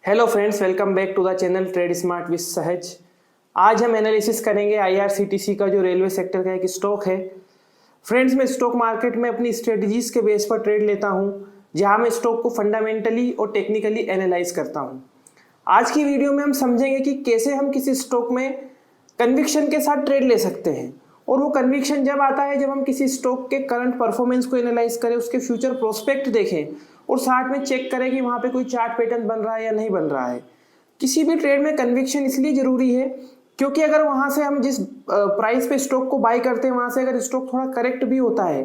Hello friends, welcome back to the channel trade smart with Sahaj. आज हम analysis करेंगे IRCTC का जो रेलवे सेक्टर का एक स्टॉक है। फ्रेंड्स, मैं स्टॉक मार्केट में अपनी स्ट्रेटजीज के बेस पर ट्रेड लेता हूं, जहां मैं स्टॉक को फंडामेंटली और टेक्निकली एनालाइज करता हूं। आज की वीडियो में हम समझेंगे कि कैसे हम किसी स्टॉक में कन्विक्शन के साथ ट्रेड ले सकते हैं। और वो कन्विक्शन जब आता है जब हम किसी स्टॉक के करंट परफॉर्मेंस को एनालाइज करें, उसके फ्यूचर प्रोस्पेक्ट देखें और साथ में चेक करें कि वहाँ पे कोई चार्ट पैटर्न बन रहा है या नहीं बन रहा है। किसी भी ट्रेड में कन्विक्शन इसलिए जरूरी है क्योंकि अगर वहाँ से हम जिस प्राइस पे स्टॉक को बाई करते हैं, वहाँ से अगर स्टॉक थोड़ा करेक्ट भी होता है,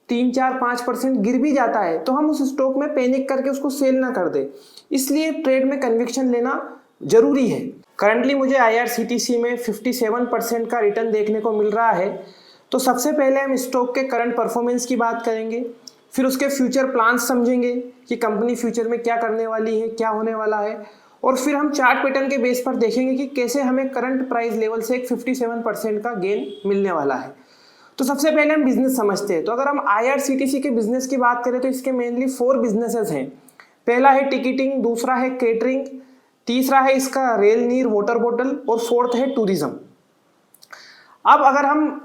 3-4-5% गिर भी जाता है, तो हम उस स्टॉक में पैनिक करके उसको सेल ना कर दे। इसलिए ट्रेड में कन्विक्शन लेना जरूरी है। करंटली मुझे आईआरसीटीसी में 57% का रिटर्न देखने को मिल रहा है। तो सबसे पहले हम स्टॉक के करंट परफॉर्मेंस की बात करेंगे, फिर उसके फ्यूचर प्लान्स समझेंगे कि कंपनी फ्यूचर में क्या करने वाली है, क्या होने वाला है, और फिर हम चार्ट पैटर्न के बेस पर देखेंगे कि कैसे हमें करंट प्राइस लेवल से एक 57% का गेन मिलने वाला है। तो सबसे पहले हम बिजनेस समझते हैं। तो अगर हम आईआरसीटीसी के बिजनेस की बात करें तो इसके मेनली 4 बिजनेसेस हैं। पहला है टिकटिंग, दूसरा है केटरिंग, तीसरा है इसका रेल नीर वाटर बॉटल, और फोर्थ है टूरिज्म। अब अगर हम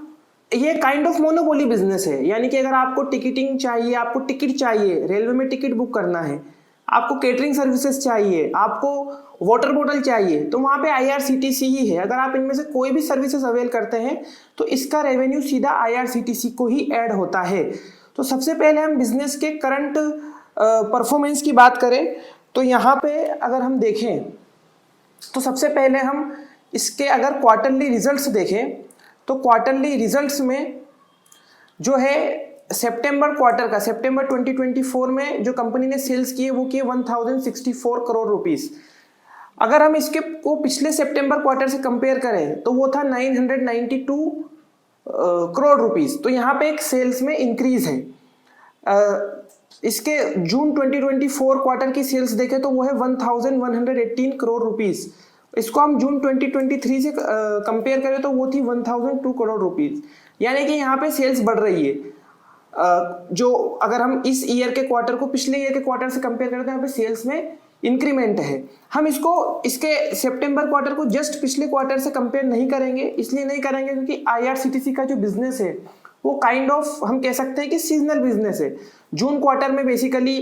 ये काइंड ऑफ मोनोपोली बिजनेस है, यानी कि अगर आपको टिकटिंग चाहिए, आपको टिकट चाहिए, रेलवे में टिकट बुक करना है, आपको केटरिंग सर्विसेज चाहिए, आपको वाटर बॉटल चाहिए, तो वहाँ पे आईआरसीटीसी ही है। अगर आप इनमें से कोई भी सर्विसेज अवेल करते हैं तो इसका रेवेन्यू सीधा आईआरसीटीसी को ही ऐड होता है। तो सबसे पहले हम बिजनेस के करंट परफॉर्मेंस की बात करें तो यहाँ पे अगर हम देखें तो सबसे पहले हम इसके अगर क्वार्टरली रिजल्ट्स देखें तो क्वार्टरली रिजल्ट्स में जो है सितंबर क्वार्टर का, सितंबर 2024 में जो कंपनी ने सेल्स किए वो किए 1064 करोड़ रुपीस। अगर हम इसके को पिछले सितंबर क्वार्टर से कंपेयर करें तो वो था 992 करोड़ रुपीस। तो यहाँ पे एक सेल्स में इंक्रीज है। इसके जून 2024 क्वार्टर की सेल्स देखें तो वो है 1118 करोड़ रुपीस। इसको हम जून 2023 से कंपेयर करें तो वो थी 1002 करोड़ रुपीस। यानी कि यहाँ पे सेल्स बढ़ रही है। जो अगर हम इस ईयर के क्वार्टर को पिछले ईयर के क्वार्टर से कंपेयर करें तो यहाँ पे सेल्स में इंक्रीमेंट है। हम इसको इसके सितंबर क्वार्टर को जस्ट पिछले क्वार्टर से कंपेयर नहीं करेंगे। इसलिए नहीं करेंगे क्योंकि आईआरसीटीसी का जो बिजनेस है वो काइंड ऑफ हम कह सकते हैं कि सीजनल बिजनेस है। जून क्वार्टर में बेसिकली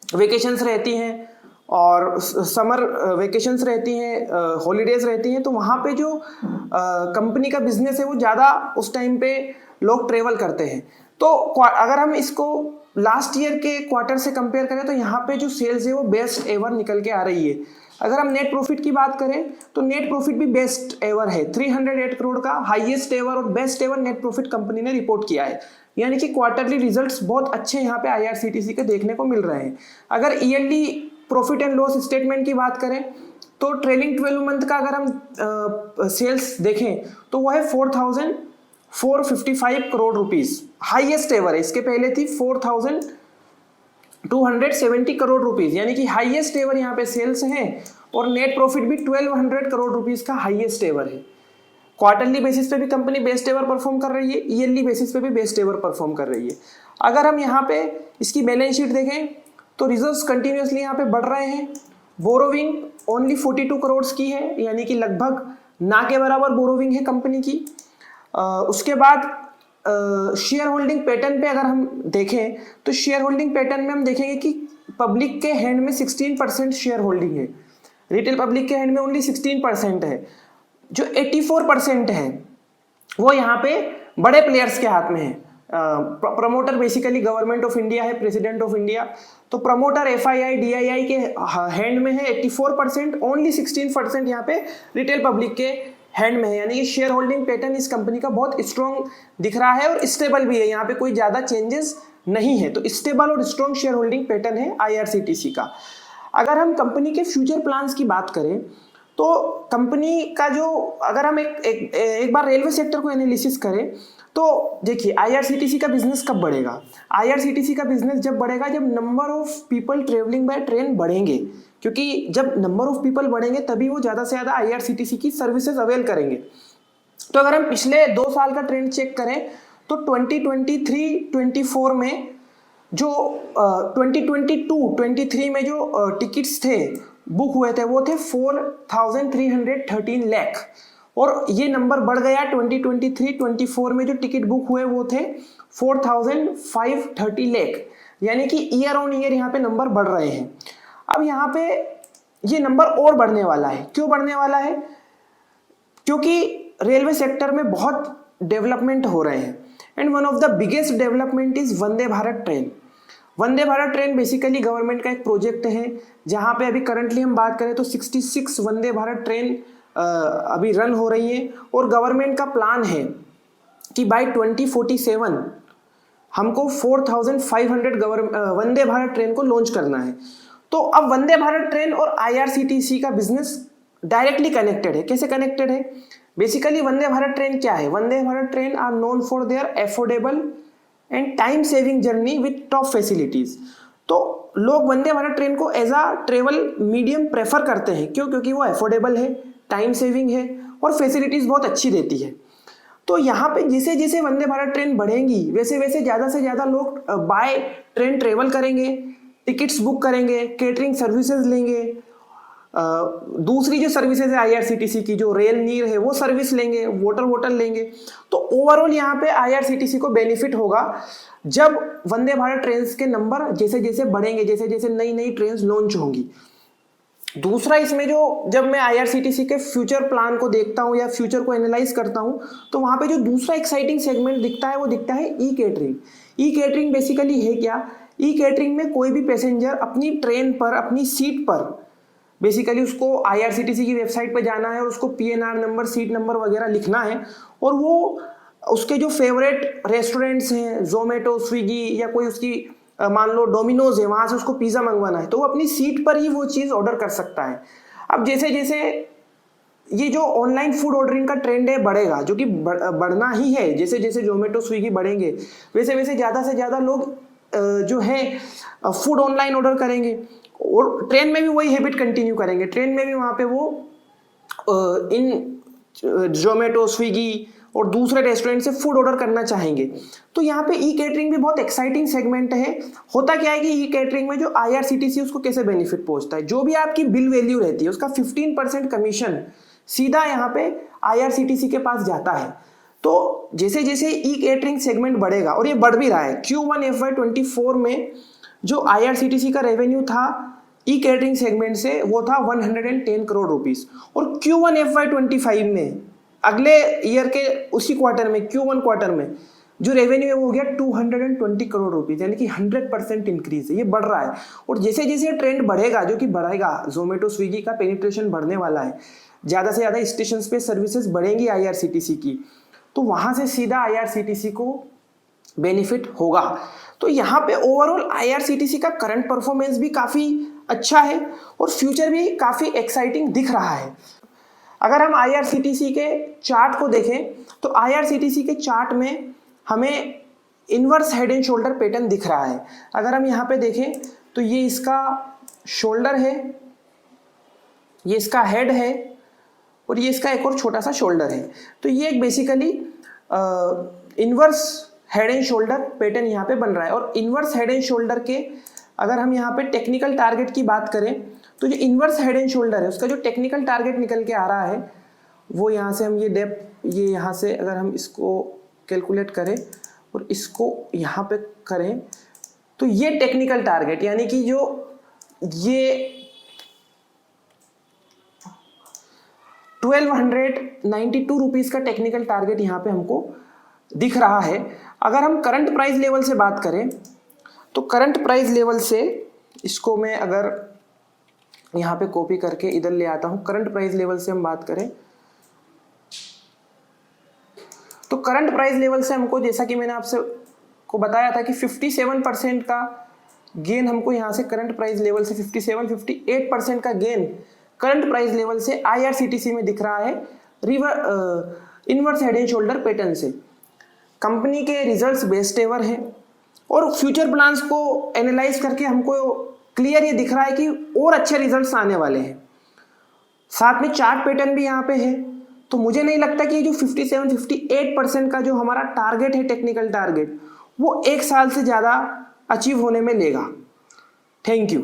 वेकेशंस रहती हैं और समर वेकेशंस रहती हैं, हॉलीडेज रहती हैं, तो वहाँ पे जो कंपनी का बिजनेस है वो ज़्यादा उस टाइम पे लोग ट्रेवल करते हैं। तो अगर हम इसको लास्ट ईयर के क्वार्टर से कंपेयर करें तो यहाँ पे जो सेल्स है वो बेस्ट एवर निकल के आ रही है। अगर हम नेट प्रॉफिट की बात करें तो नेट प्रॉफिट भी बेस्ट एवर है। 308 करोड़ का हाईएस्ट एवर और best ever net profit company ने रिपोर्ट किया है। यानी कि क्वार्टरली रिजल्ट्स बहुत अच्छे यहाँ पे आईआरसीटीसी के देखने को मिल रहे हैं। अगर yearly profit and loss statement की बात करें तो ट्रेलिंग 12 मंथ का अगर हम सेल्स देखें तो वो है 4455 करोड़ रुपीस, हाईएस्ट एवर है। इसके पहले थी 4270 करोड़ रुपीस, यानी कि हाईएस्ट एवर यहाँ पे सेल्स हैं। और नेट प्रॉफिट भी 1200 करोड़ रुपीस का हाईएस्ट एवर है। क्वार्टरली बेसिस पे भी कंपनी बेस्ट एवर परफॉर्म कर रही है, ईयरली बेसिस पे भी बेस्ट एवर परफॉर्म कर रही है। अगर हम यहाँ पे इसकी बैलेंस शीट देखें तो रिजर्व्स कंटिन्यूसली यहाँ पे बढ़ रहे हैं। बोरोविंग ओनली 42 करोड़ की है, यानी कि लगभग ना के बराबर बोरोविंग है कंपनी की। उसके बाद शेयर होल्डिंग पैटर्न पे अगर हम देखें तो शेयर होल्डिंग पैटर्न में हम देखेंगे कि पब्लिक के हैंड में 16% शेयर होल्डिंग है, रिटेल पब्लिक के हैंड में ओनली 16% है। जो 84% है वो यहाँ पे बड़े प्लेयर्स के हाथ में है। Promoter basically government of India है, प्रेसिडेंट ऑफ इंडिया। तो प्रमोटर एफआईआई डीआईआई के हैंड में है 84%, ओनली 16% यहाँ पे रिटेल पब्लिक के हैंड में है। यानी कि शेयर होल्डिंग पैटर्न इस कंपनी का बहुत स्ट्रॉन्ग दिख रहा है और स्टेबल भी है। यहाँ पे कोई ज्यादा चेंजेस नहीं है। तो स्टेबल और स्ट्रॉन्ग शेयर होल्डिंग पैटर्न है आईआरसीटीसी का। अगर हम कंपनी के फ्यूचर प्लान्स की बात करें तो कंपनी का जो अगर हम एक बार रेलवे सेक्टर को एनालिसिस करें तो देखिए आईआरसीटीसी का बिजनेस कब बढ़ेगा। आईआरसीटीसी का बिजनेस जब बढ़ेगा जब number of people travelling by train बढ़ेंगे, क्योंकि जब नंबर ऑफ पीपल बढ़ेंगे तभी वो ज़्यादा से ज़्यादा आईआरसीटीसी की सर्विसेज अवेल करेंगे। तो अगर हम पिछले 2 साल का ट्रेंड चेक करें तो 2023-24 में जो 2022-23 में जो टिकट्स थे बुक हुए थे वो थे 4,313 लाख, और ये नंबर बढ़ गया 2023-24 में जो टिकट बुक हुए वो थे 4,530 लाख, यानी कि ईयर ऑन ईयर यहाँ पे नंबर बढ़ रहे हैं। अब यहाँ पे ये नंबर और बढ़ने वाला है। क्यों बढ़ने वाला है? क्योंकि रेलवे सेक्टर में बहुत डेवलपमेंट हो रहे हैं, and one of the biggest development is Vande Bharat train. Vande Bharat train basically government का एक प्रोजेक्ट है, जहां पे अभी करंटली हम बात करें तो 66 वंदे भारत ट्रेन अभी रन हो रही है, और गवर्नमेंट का प्लान है कि बाय 2047 हमको 4,500 वंदे भारत ट्रेन को लॉन्च करना है। तो अब वंदे भारत ट्रेन और आईआरसीटीसी का बिजनेस डायरेक्टली कनेक्टेड है। कैसे कनेक्टेड है? बेसिकली वंदे भारत ट्रेन क्या है? Vande Bharat train are known for their affordable and time saving journey with top facilities. तो लोग वंदे भारत ट्रेन को as a travel medium prefer करते हैं। क्यों? क्योंकि वो अफोर्डेबल है, टाइम सेविंग है और फैसिलिटीज बहुत अच्छी देती है। तो यहाँ पे जैसे जैसे वंदे भारत ट्रेन बढ़ेंगी वैसे वैसे ज़्यादा से ज़्यादा लोग बाय ट्रेन ट्रेवल करेंगे, टिकट्स बुक करेंगे, केटरिंग सर्विसेज लेंगे, दूसरी जो सर्विसेज है आईआरसीटीसी की, जो रेल नीर है वो सर्विस लेंगे, वाटर लेंगे। तो ओवरऑल यहाँ पे आईआरसीटीसी को बेनिफिट होगा जब वंदे भारत ट्रेन के नंबर जैसे जैसे बढ़ेंगे, जैसे जैसे नई नई ट्रेन लॉन्च होंगी। दूसरा इसमें जो जब मैं आईआरसीटीसी के फ्यूचर प्लान को देखता हूँ या फ्यूचर को एनालाइज करता हूँ, तो वहाँ पे जो दूसरा एक्साइटिंग सेगमेंट दिखता है वो दिखता है ई केटरिंग। ई केटरिंग बेसिकली है क्या? ई केटरिंग में कोई भी पैसेंजर अपनी ट्रेन पर, अपनी सीट पर, बेसिकली उसको आईआरसीटीसी की वेबसाइट पे जाना है और उसको पीएनआर नंबर, सीट नंबर वगैरह लिखना है, और वो उसके जो फेवरेट रेस्टोरेंट्स हैं, जोमेटो, स्विगी या कोई उसकी मान लो डोमिनोज है, वहाँ से उसको पिज़्ज़ा मंगवाना है, तो वो अपनी सीट पर ही वो चीज़ ऑर्डर कर सकता है। अब जैसे जैसे ये जो ऑनलाइन फूड ऑर्डरिंग का ट्रेंड है बढ़ेगा, जो कि बढ़ना ही है, जैसे जैसे जोमेटो स्विगी बढ़ेंगे वैसे वैसे ज़्यादा से ज़्यादा लोग जो है फूड ऑनलाइन ऑर्डर करेंगे, और ट्रेन में भी वही हैबिट कंटिन्यू करेंगे। ट्रेन में भी वहाँ पे वो इन जोमेटो, स्विगी और दूसरे रेस्टोरेंट से फूड ऑर्डर करना चाहेंगे। तो यहाँ पे ई केटरिंग भी बहुत एक्साइटिंग सेगमेंट है। होता क्या है कि ई केटरिंग में जो आईआरसीटीसी उसको कैसे बेनिफिट पहुंचता है, जो भी आपकी बिल वैल्यू रहती है उसका 15% कमीशन सीधा यहाँ पे आईआरसीटीसी के पास जाता है। तो जैसे जैसे ई केटरिंग सेगमेंट बढ़ेगा, और ये बढ़ भी रहा है, Q1 FY24 में जो आईआरसीटीसी का रेवेन्यू था ई केटरिंग सेगमेंट से वो था 110 करोड़ रुपीस, और Q1 FY25 में अगले ईयर के उसी क्वार्टर में, Q1 क्वार्टर में जो रेवेन्यू है वो हो गया 220 करोड़ रुपीस, यानी कि 100% इंक्रीज है। ये बढ़ रहा है, और जैसे जैसे ट्रेंड बढ़ेगा, जो कि बढ़ेगा, जोमेटो स्विगी का पेनिट्रेशन बढ़ने वाला है, ज़्यादा से ज़्यादा स्टेशन पे सर्विसेज बढ़ेंगी आईआरसीटीसी की, तो वहाँ से सीधा आईआरसीटीसी को बेनिफिट होगा। तो यहाँ पे ओवरऑल आईआरसीटीसी का करंट परफॉर्मेंस भी काफ़ी अच्छा है और फ्यूचर भी काफ़ी एक्साइटिंग दिख रहा है। अगर हम आईआरसीटीसी के चार्ट को देखें तो आईआरसीटीसी के चार्ट में हमें inverse head and shoulder pattern दिख रहा है। अगर हम यहाँ पे देखें तो ये इसका शोल्डर है, ये इसका हेड है, और ये इसका एक और छोटा सा शोल्डर है। तो ये एक basically inverse head and shoulder pattern यहाँ पे बन रहा है। और इनवर्स हेड एंड शोल्डर के अगर हम यहाँ पे टेक्निकल टारगेट की बात करें तो जो इनवर्स हेड एंड शोल्डर है उसका जो टेक्निकल टारगेट निकल के आ रहा है वो यहाँ से हम ये डेप्थ, ये यहाँ से अगर हम इसको कैलकुलेट करें और इसको यहाँ पे करें तो ये टेक्निकल टारगेट, यानी कि जो ये 1292 रुपीस का टेक्निकल टारगेट यहाँ पे हमको दिख रहा है। अगर हम करंट प्राइस लेवल से बात करें तो करंट प्राइस लेवल से इसको मैं अगर यहाँ पे कॉपी करके इधर ले आता हूँ, करंट प्राइस लेवल से हम बात करें तो करंट प्राइस लेवल से हमको, जैसा कि मैंने आपसे को बताया था कि 57% का गेन हमको यहाँ से करंट प्राइस लेवल से 58% का गेन करंट प्राइस लेवल से आईआरसीटीसी में दिख रहा है inverse head and shoulder pattern से। कंपनी के रिजल्ट्स बेस्ट एवर हैं और फ्यूचर प्लान्स को एनालाइज करके हमको क्लियर ये दिख रहा है कि और अच्छे रिजल्ट्स आने वाले हैं। साथ में चार्ट पैटर्न भी यहाँ पे है, तो मुझे नहीं लगता कि ये जो 57-58% का जो हमारा टारगेट है, टेक्निकल टारगेट, वो एक साल से ज़्यादा अचीव होने में लेगा। Thank you.